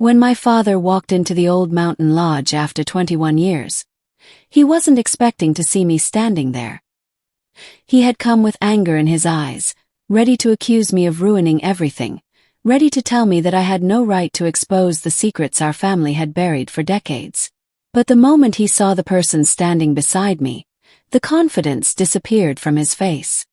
When my father walked into the old mountain lodge after 21 years, he wasn't expecting to see me standing there. He had come with anger in his eyes, ready to accuse me of ruining everything, ready to tell me that I had no right to expose the secrets our family had buried for decades. But the moment he saw the person standing beside me, the confidence disappeared from his face.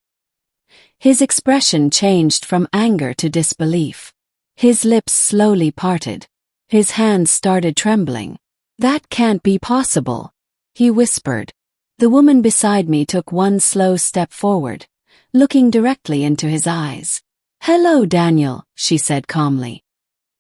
His expression changed from anger to disbelief. His lips slowly parted. His hands started trembling. "That can't be possible," he whispered. The woman beside me took one slow step forward, looking directly into his eyes. "Hello, Daniel," she said calmly.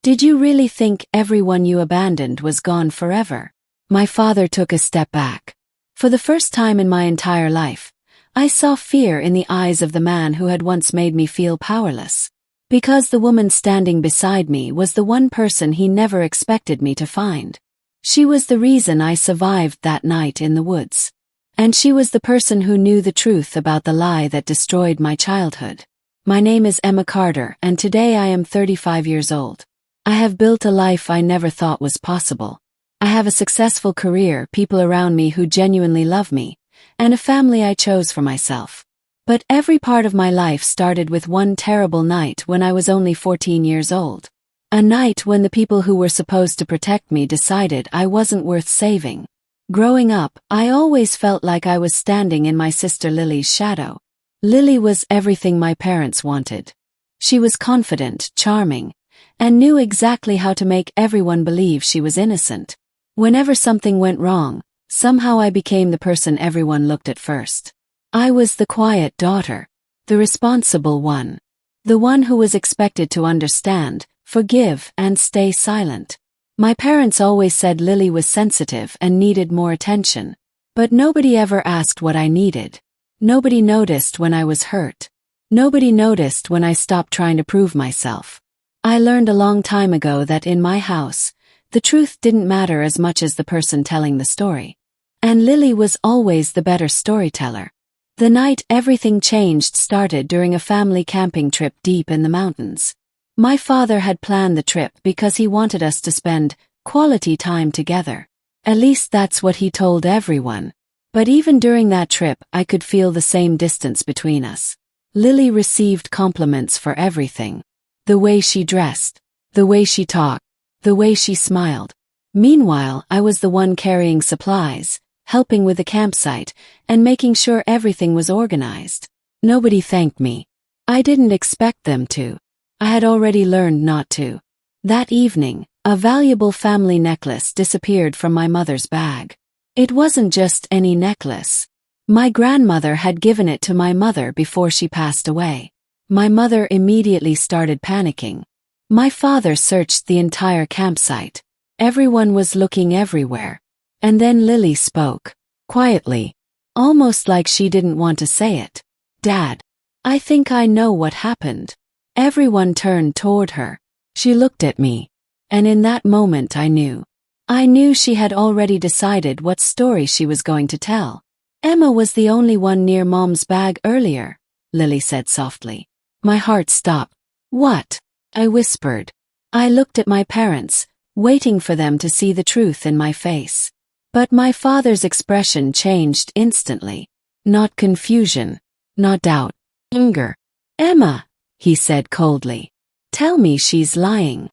"Did you really think everyone you abandoned was gone forever?" My father took a step back. For the first time in my entire life, I saw fear in the eyes of the man who had once made me feel powerless. Because the woman standing beside me was the one person he never expected me to find. She was the reason I survived that night in the woods. And she was the person who knew the truth about the lie that destroyed my childhood. My name is Emma Carter, and today I am 35 years old. I have built a life I never thought was possible. I have a successful career, people around me who genuinely love me, and a family I chose for myself. But every part of my life started with one terrible night when I was only 14 years old. A night when the people who were supposed to protect me decided I wasn't worth saving. Growing up, I always felt like I was standing in my sister Lily's shadow. Lily was everything my parents wanted. She was confident, charming, and knew exactly how to make everyone believe she was innocent. Whenever something went wrong, somehow I became the person everyone looked at first. I was the quiet daughter, the responsible one, the one who was expected to understand, forgive, and stay silent. My parents always said Lily was sensitive and needed more attention, but nobody ever asked what I needed. Nobody noticed when I was hurt. Nobody noticed when I stopped trying to prove myself. I learned a long time ago that in my house, the truth didn't matter as much as the person telling the story. And Lily was always the better storyteller. The night everything changed started during a family camping trip deep in the mountains. My father had planned the trip because he wanted us to spend quality time together. At least that's what he told everyone. But even during that trip, I could feel the same distance between us. Lily received compliments for everything. The way she dressed, the way she talked, the way she smiled. Meanwhile, I was the one carrying supplies, helping with the campsite, and making sure everything was organized. Nobody thanked me. I didn't expect them to. I had already learned not to. That evening, a valuable family necklace disappeared from my mother's bag. It wasn't just any necklace. My grandmother had given it to my mother before she passed away. My mother immediately started panicking. My father searched the entire campsite. Everyone was looking everywhere. And then Lily spoke, quietly, almost like she didn't want to say it. "Dad, I think I know what happened." Everyone turned toward her. She looked at me, and in that moment I knew. I knew she had already decided what story she was going to tell. "Emma was the only one near Mom's bag earlier," Lily said softly. My heart stopped. "What?" I whispered. I looked at my parents, waiting for them to see the truth in my face. But my father's expression changed instantly. Not confusion, not doubt, anger. "Emma," he said coldly. "Tell me she's lying."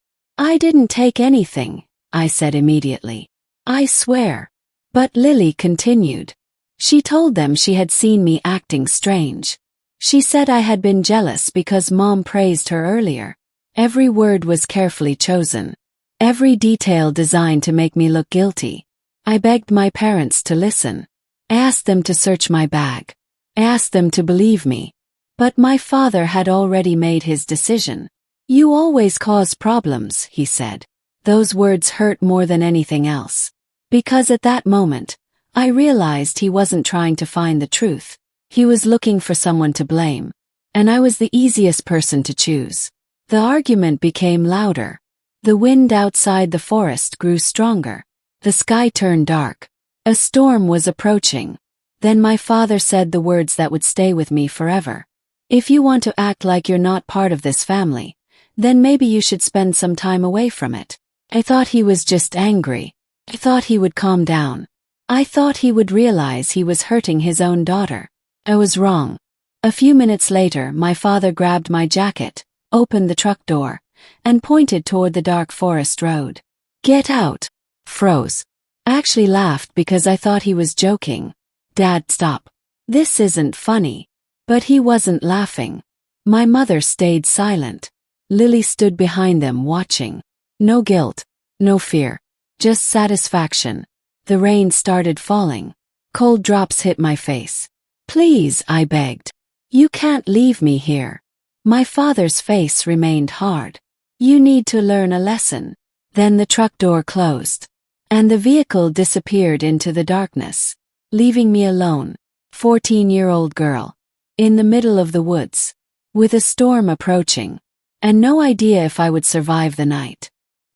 "I didn't take anything," I said immediately. "I swear." But Lily continued. She told them she had seen me acting strange. She said I had been jealous because Mom praised her earlier. Every word was carefully chosen. Every detail designed to make me look guilty. I begged my parents to listen. I asked them to search my bag. I asked them to believe me. But my father had already made his decision. "You always cause problems," he said. Those words hurt more than anything else. Because at that moment, I realized he wasn't trying to find the truth. He was looking for someone to blame. And I was the easiest person to choose. The argument became louder. The wind outside the forest grew stronger. The sky turned dark. A storm was approaching. Then my father said the words that would stay with me forever. "If you want to act like you're not part of this family, then maybe you should spend some time away from it." I thought he was just angry. I thought he would calm down. I thought he would realize he was hurting his own daughter. I was wrong. A few minutes later, my father grabbed my jacket, opened the truck door, and pointed toward the dark forest road. "Get out!" Froze. I actually laughed because I thought he was joking. "Dad, stop. This isn't funny." But he wasn't laughing. My mother stayed silent. Lily stood behind them watching. No guilt, no fear, just satisfaction. The rain started falling. Cold drops hit my face. "Please," I begged. "You can't leave me here." My father's face remained hard. "You need to learn a lesson." Then the truck door closed, and the vehicle disappeared into the darkness, leaving me alone, 14-year-old girl, in the middle of the woods, with a storm approaching, and no idea if I would survive the night.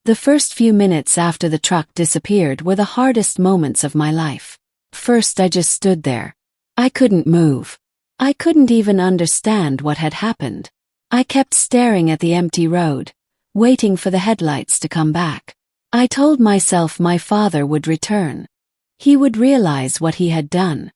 The first few minutes after the truck disappeared were the hardest moments of my life. First, I just stood there. I couldn't move. I couldn't even understand what had happened. I kept staring at the empty road, waiting for the headlights to come back. I told myself my father would return. He would realize what he had done.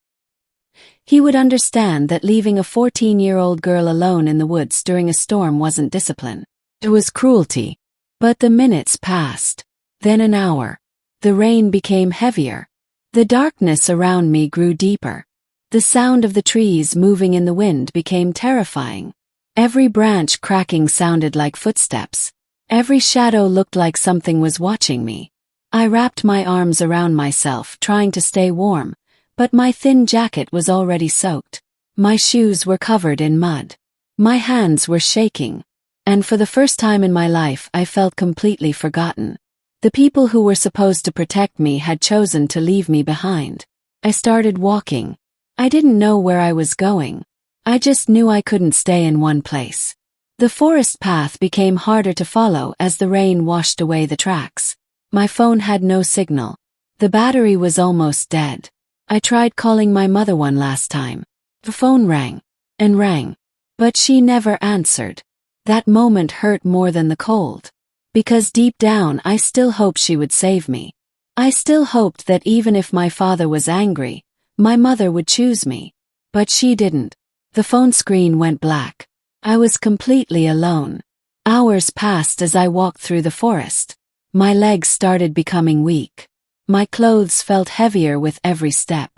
He would understand that leaving a 14-year-old girl alone in the woods during a storm wasn't discipline. It was cruelty. But the minutes passed. Then an hour. The rain became heavier. The darkness around me grew deeper. The sound of the trees moving in the wind became terrifying. Every branch cracking sounded like footsteps. Every shadow looked like something was watching me. I wrapped my arms around myself, trying to stay warm, but my thin jacket was already soaked. My shoes were covered in mud. My hands were shaking. And for the first time in my life, I felt completely forgotten. The people who were supposed to protect me had chosen to leave me behind. I started walking. I didn't know where I was going. I just knew I couldn't stay in one place. The forest path became harder to follow as the rain washed away the tracks. My phone had no signal. The battery was almost dead. I tried calling my mother one last time. The phone rang and rang, but she never answered. That moment hurt more than the cold. Because deep down I still hoped she would save me. I still hoped that even if my father was angry, my mother would choose me. But she didn't. The phone screen went black. I was completely alone. Hours passed as I walked through the forest. My legs started becoming weak. My clothes felt heavier with every step.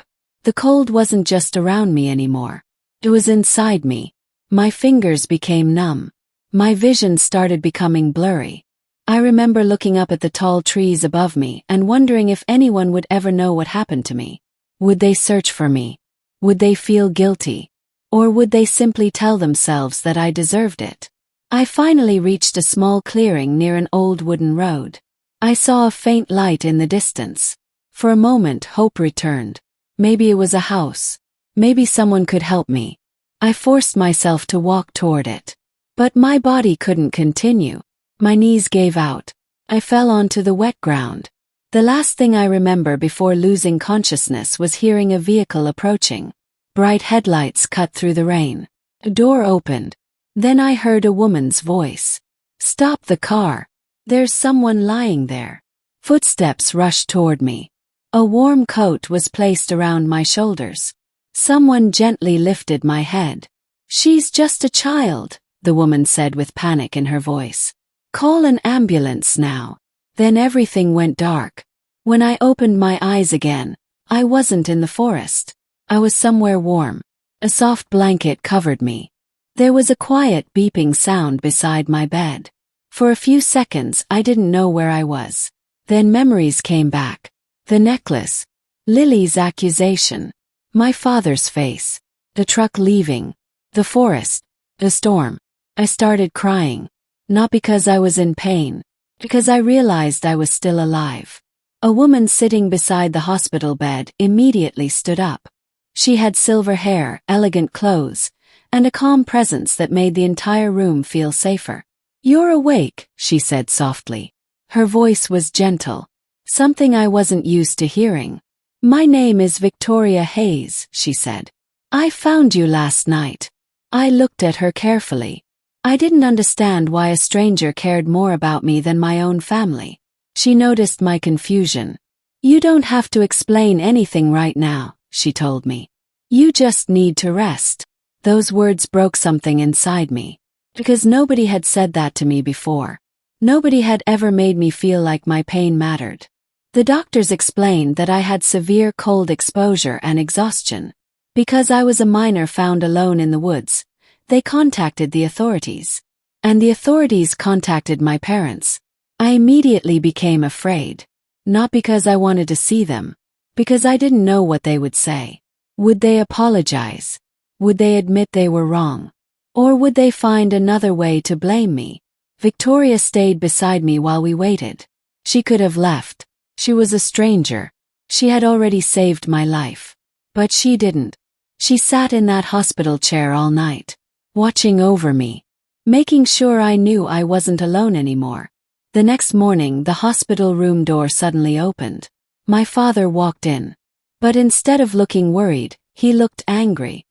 The cold wasn't just around me anymore. It was inside me. My fingers became numb. My vision started becoming blurry. I remember looking up at the tall trees above me and wondering if anyone would ever know what happened to me. Would they search for me? Would they feel guilty? Or would they simply tell themselves that I deserved it? I finally reached a small clearing near an old wooden road. I saw a faint light in the distance. For a moment, hope returned. Maybe it was a house. Maybe someone could help me. I forced myself to walk toward it. But my body couldn't continue. My knees gave out. I fell onto the wet ground. The last thing I remember before losing consciousness was hearing a vehicle approaching. Bright headlights cut through the rain. A door opened. Then I heard a woman's voice. "Stop the car. There's someone lying there." Footsteps rushed toward me. A warm coat was placed around my shoulders. Someone gently lifted my head. "She's just a child," the woman said with panic in her voice. "Call an ambulance now." Then everything went dark. When I opened my eyes again, I wasn't in the forest. I was somewhere warm. A soft blanket covered me. There was a quiet beeping sound beside my bed. For a few seconds I didn't know where I was. Then memories came back. The necklace. Lily's accusation. My father's face. The truck leaving. The forest. The storm. I started crying. Not because I was in pain. Because I realized I was still alive. A woman sitting beside the hospital bed immediately stood up. She had silver hair, elegant clothes, and a calm presence that made the entire room feel safer. "You're awake," she said softly. Her voice was gentle, something I wasn't used to hearing. "My name is Victoria Hayes," she said. "I found you last night." I looked at her carefully. I didn't understand why a stranger cared more about me than my own family. She noticed my confusion. "You don't have to explain anything right now," she told me. "You just need to rest." Those words broke something inside me. Because nobody had said that to me before. Nobody had ever made me feel like my pain mattered. The doctors explained that I had severe cold exposure and exhaustion. Because I was a minor found alone in the woods, they contacted the authorities. And the authorities contacted my parents. I immediately became afraid. Not because I wanted to see them. Because I didn't know what they would say. Would they apologize? Would they admit they were wrong? Or would they find another way to blame me? Victoria stayed beside me while we waited. She could have left. She was a stranger. She had already saved my life. But she didn't. She sat in that hospital chair all night, watching over me, making sure I knew I wasn't alone anymore. The next morning, the hospital room door suddenly opened. My father walked in. But instead of looking worried, he looked angry.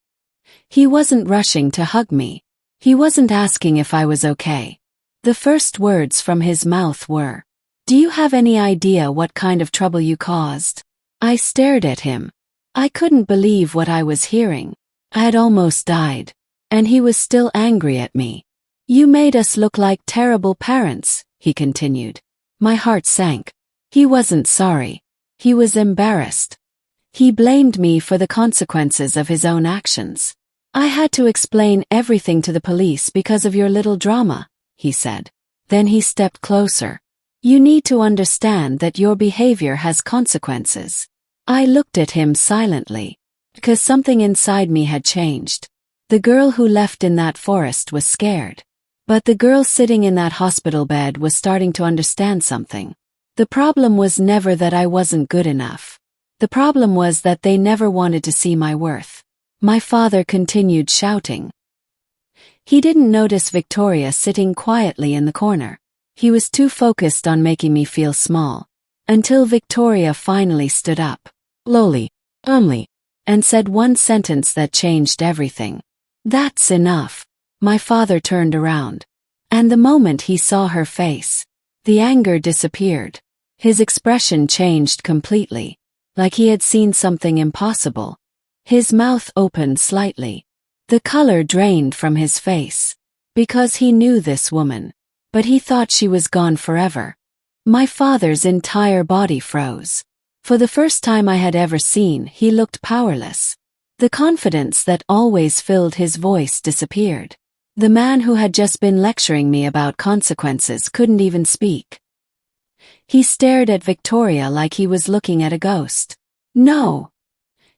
He wasn't rushing to hug me. He wasn't asking if I was okay. The first words from his mouth were, "Do you have any idea what kind of trouble you caused?" I stared at him. I couldn't believe what I was hearing. I had almost died. And he was still angry at me. "You made us look like terrible parents," he continued. My heart sank. He wasn't sorry. He was embarrassed. He blamed me for the consequences of his own actions. "I had to explain everything to the police because of your little drama," he said. Then he stepped closer. "You need to understand that your behavior has consequences." I looked at him silently, because something inside me had changed. The girl who left in that forest was scared. But the girl sitting in that hospital bed was starting to understand something. The problem was never that I wasn't good enough. The problem was that they never wanted to see my worth. My father continued shouting. He didn't notice Victoria sitting quietly in the corner. He was too focused on making me feel small. Until Victoria finally stood up. Slowly, and said one sentence that changed everything. "That's enough." My father turned around. And the moment he saw her face, the anger disappeared. His expression changed completely, like he had seen something impossible. His mouth opened slightly. The color drained from his face. Because he knew this woman. But he thought she was gone forever. My father's entire body froze. For the first time I had ever seen, he looked powerless. The confidence that always filled his voice disappeared. The man who had just been lecturing me about consequences couldn't even speak. He stared at Victoria like he was looking at a ghost. "No,"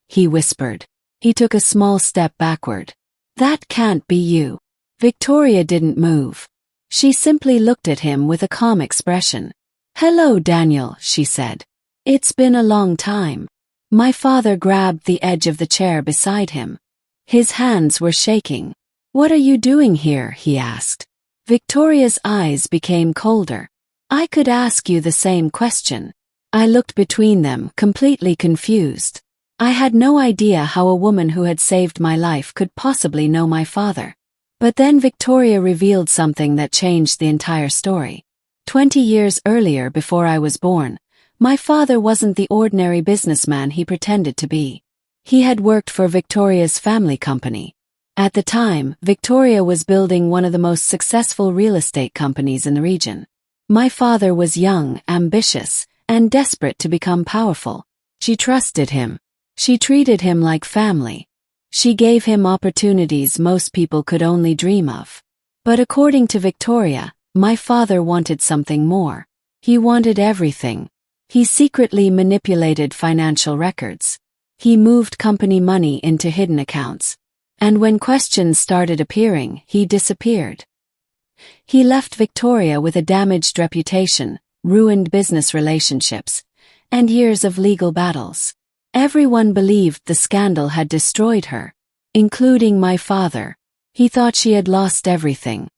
he whispered. He took a small step backward. "That can't be you." Victoria didn't move. She simply looked at him with a calm expression. "Hello, Daniel," she said. "It's been a long time." My father grabbed the edge of the chair beside him. His hands were shaking. "What are you doing here?" he asked. Victoria's eyes became colder. "I could ask you the same question." I looked between them, completely confused. I had no idea how a woman who had saved my life could possibly know my father. But then Victoria revealed something that changed the entire story. 20 years earlier, before I was born, my father wasn't the ordinary businessman he pretended to be. He had worked for Victoria's family company. At the time, Victoria was building one of the most successful real estate companies in the region. My father was young, ambitious, and desperate to become powerful. She trusted him. She treated him like family. She gave him opportunities most people could only dream of. But according to Victoria, my father wanted something more. He wanted everything. He secretly manipulated financial records. He moved company money into hidden accounts. And when questions started appearing, he disappeared. He left Victoria with a damaged reputation, ruined business relationships, and years of legal battles. Everyone believed the scandal had destroyed her, including my father. He thought she had lost everything.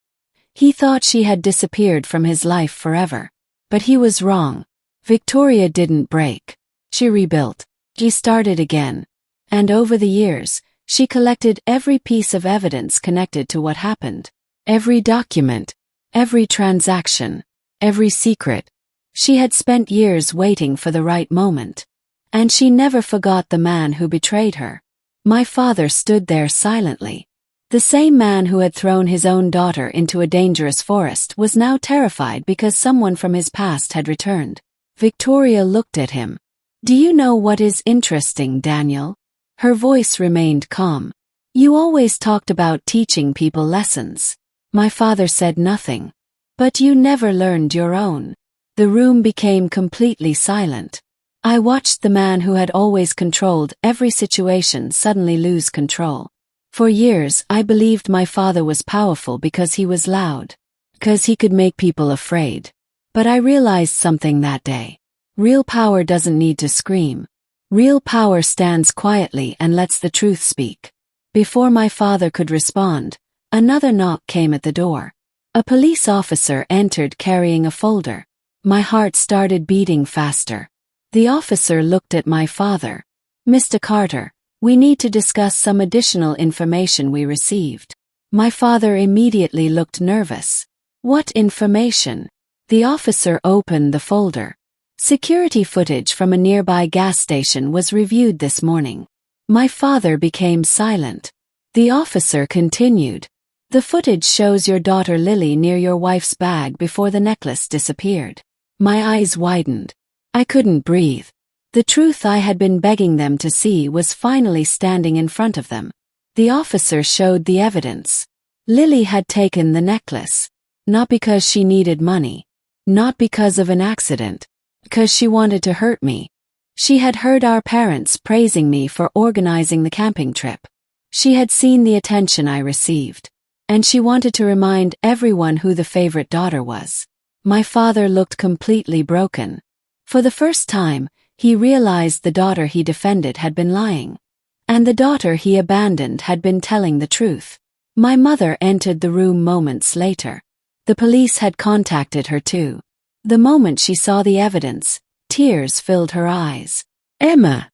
He thought she had disappeared from his life forever. But he was wrong. Victoria didn't break. She rebuilt. She started again. And over the years, she collected every piece of evidence connected to what happened. Every document, every transaction, every secret. She had spent years waiting for the right moment. And she never forgot the man who betrayed her. My father stood there silently. The same man who had thrown his own daughter into a dangerous forest was now terrified because someone from his past had returned. Victoria looked at him. "Do you know what is interesting, Daniel?" Her voice remained calm. "You always talked about teaching people lessons." My father said nothing. "But you never learned your own." The room became completely silent. I watched the man who had always controlled every situation suddenly lose control. For years, I believed my father was powerful because he was loud, because he could make people afraid. But I realized something that day. Real power doesn't need to scream. Real power stands quietly and lets the truth speak. Before my father could respond, another knock came at the door. A police officer entered carrying a folder. My heart started beating faster. The officer looked at my father. "Mr. Carter, we need to discuss some additional information we received." My father immediately looked nervous. "What information?" The officer opened the folder. Security footage from a nearby gas station was reviewed this morning. My father became silent. The officer continued. "The footage shows your daughter Lily near your wife's bag before the necklace disappeared." My eyes widened. I couldn't breathe. The truth I had been begging them to see was finally standing in front of them. The officer showed the evidence. Lily had taken the necklace. Not because she needed money. Not because of an accident. Because she wanted to hurt me. She had heard our parents praising me for organizing the camping trip. She had seen the attention I received. And she wanted to remind everyone who the favorite daughter was. My father looked completely broken. For the first time, he realized the daughter he defended had been lying. And the daughter he abandoned had been telling the truth. My mother entered the room moments later. The police had contacted her too. The moment she saw the evidence, tears filled her eyes. "Emma,"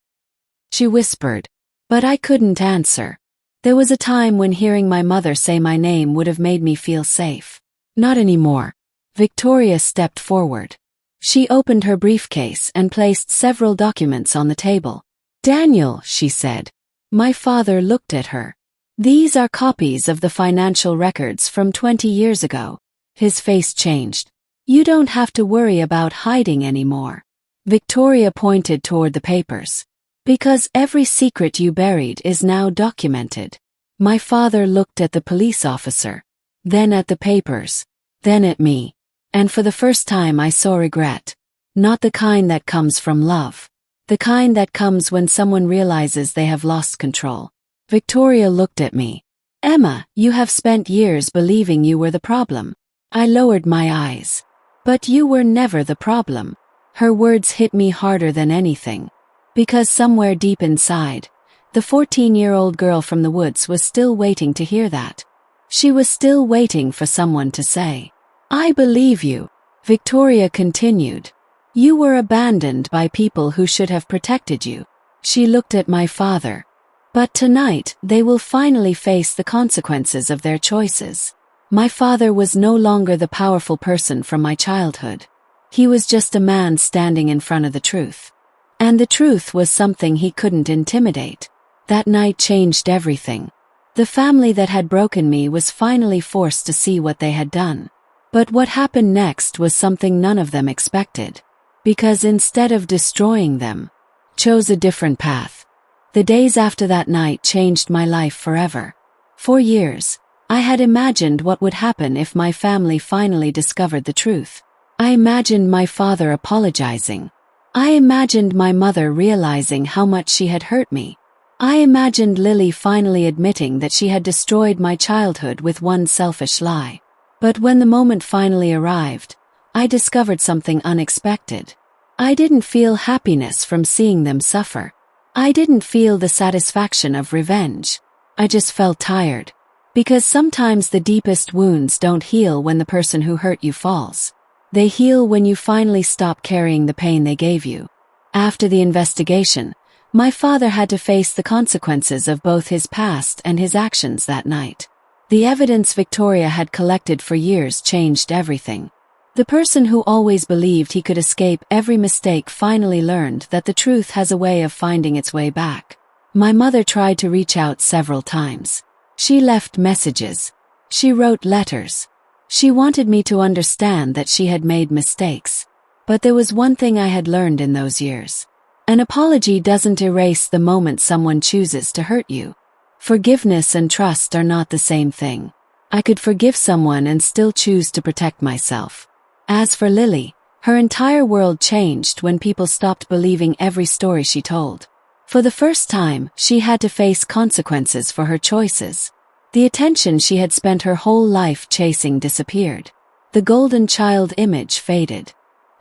she whispered. But I couldn't answer. There was a time when hearing my mother say my name would have made me feel safe. Not anymore. Victoria stepped forward. She opened her briefcase and placed several documents on the table. "Daniel," she said. My father looked at her. "These are copies of the financial records from 20 years ago." His face changed. "You don't have to worry about hiding anymore." Victoria pointed toward the papers. "Because every secret you buried is now documented." My father looked at the police officer, then at the papers, then at me. And for the first time I saw regret. Not the kind that comes from love. The kind that comes when someone realizes they have lost control. Victoria looked at me. "Emma, you have spent years believing you were the problem." I lowered my eyes. "But you were never the problem." Her words hit me harder than anything. Because somewhere deep inside, the 14-year-old girl from the woods was still waiting to hear that. She was still waiting for someone to say, "I believe you." Victoria continued. "You were abandoned by people who should have protected you." She looked at my father. "But tonight, they will finally face the consequences of their choices." My father was no longer the powerful person from my childhood. He was just a man standing in front of the truth. And the truth was something he couldn't intimidate. That night changed everything. The family that had broken me was finally forced to see what they had done. But what happened next was something none of them expected. Because instead of destroying them, chose a different path. The days after that night changed my life forever. For years, I had imagined what would happen if my family finally discovered the truth. I imagined my father apologizing. I imagined my mother realizing how much she had hurt me. I imagined Lily finally admitting that she had destroyed my childhood with one selfish lie. But when the moment finally arrived, I discovered something unexpected. I didn't feel happiness from seeing them suffer. I didn't feel the satisfaction of revenge. I just felt tired. Because sometimes the deepest wounds don't heal when the person who hurt you falls. They heal when you finally stop carrying the pain they gave you. After the investigation, my father had to face the consequences of both his past and his actions that night. The evidence Victoria had collected for years changed everything. The person who always believed he could escape every mistake finally learned that the truth has a way of finding its way back. My mother tried to reach out several times. She left messages. She wrote letters. She wanted me to understand that she had made mistakes. But there was one thing I had learned in those years. An apology doesn't erase the moment someone chooses to hurt you. Forgiveness and trust are not the same thing. I could forgive someone and still choose to protect myself. As for Lily, her entire world changed when people stopped believing every story she told. For the first time, she had to face consequences for her choices. The attention she had spent her whole life chasing disappeared. The golden child image faded.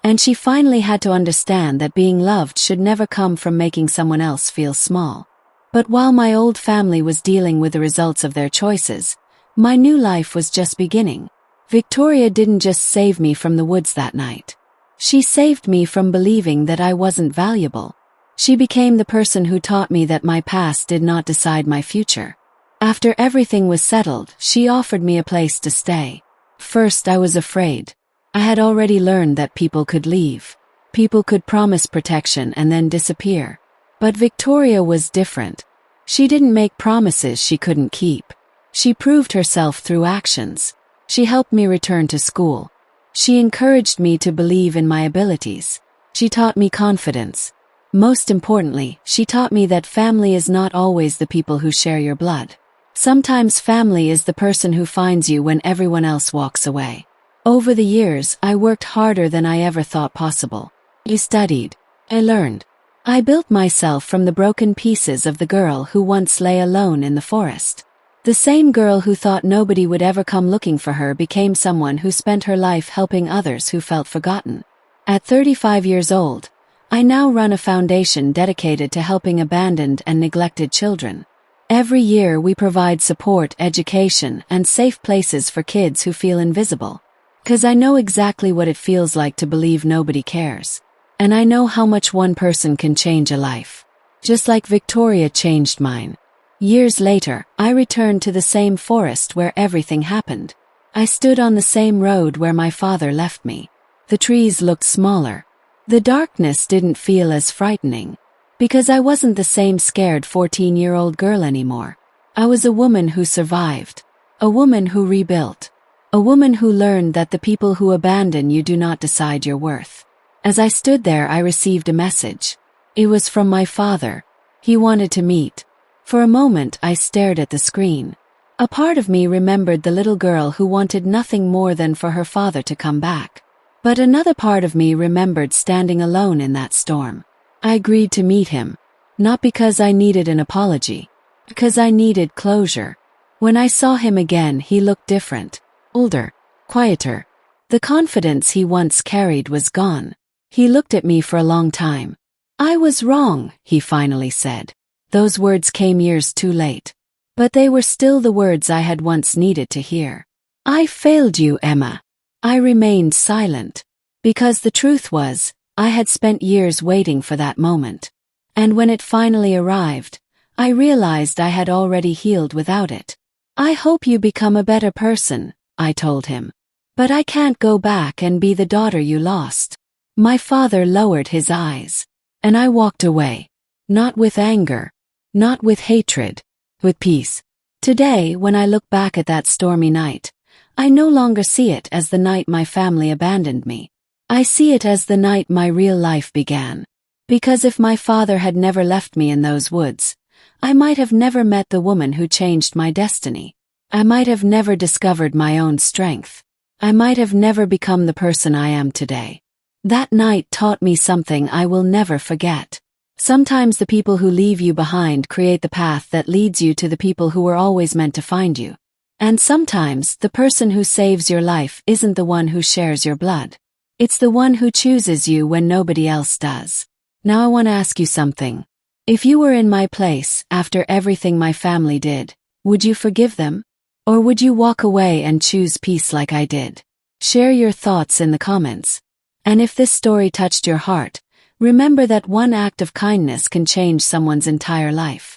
And she finally had to understand that being loved should never come from making someone else feel small. But while my old family was dealing with the results of their choices, my new life was just beginning. Victoria didn't just save me from the woods that night. She saved me from believing that I wasn't valuable. She became the person who taught me that my past did not decide my future. After everything was settled, she offered me a place to stay. First, I was afraid. I had already learned that people could leave. People could promise protection and then disappear. But Victoria was different. She didn't make promises she couldn't keep. She proved herself through actions. She helped me return to school. She encouraged me to believe in my abilities. She taught me confidence. Most importantly, she taught me that family is not always the people who share your blood. Sometimes family is the person who finds you when everyone else walks away. Over the years, I worked harder than I ever thought possible. I studied. I learned. I built myself from the broken pieces of the girl who once lay alone in the forest. The same girl who thought nobody would ever come looking for her became someone who spent her life helping others who felt forgotten. At 35 years old, I now run a foundation dedicated to helping abandoned and neglected children. Every year we provide support, education, and safe places for kids who feel invisible. 'Cause I know exactly what it feels like to believe nobody cares. And I know how much one person can change a life. Just like Victoria changed mine. Years later, I returned to the same forest where everything happened. I stood on the same road where my father left me. The trees looked smaller. The darkness didn't feel as frightening. Because I wasn't the same scared 14-year-old girl anymore. I was a woman who survived. A woman who rebuilt. A woman who learned that the people who abandon you do not decide your worth. As I stood there, I received a message. It was from my father. He wanted to meet. For a moment, I stared at the screen. A part of me remembered the little girl who wanted nothing more than for her father to come back. But another part of me remembered standing alone in that storm. I agreed to meet him. Not because I needed an apology. Because I needed closure. When I saw him again, he looked different. Older. Quieter. The confidence he once carried was gone. He looked at me for a long time. I was wrong, he finally said. Those words came years too late. But they were still the words I had once needed to hear. I failed you, Emma. I remained silent. Because the truth was, I had spent years waiting for that moment. And when it finally arrived, I realized I had already healed without it. I hope you become a better person, I told him. But I can't go back and be the daughter you lost. My father lowered his eyes. And I walked away. Not with anger. Not with hatred. With peace. Today, when I look back at that stormy night, I no longer see it as the night my family abandoned me. I see it as the night my real life began. Because if my father had never left me in those woods, I might have never met the woman who changed my destiny. I might have never discovered my own strength. I might have never become the person I am today. That night taught me something I will never forget. Sometimes the people who leave you behind create the path that leads you to the people who were always meant to find you. And sometimes the person who saves your life isn't the one who shares your blood. It's the one who chooses you when nobody else does. Now I want to ask you something. If you were in my place after everything my family did, would you forgive them? Or would you walk away and choose peace like I did? Share your thoughts in the comments. And if this story touched your heart, remember that one act of kindness can change someone's entire life.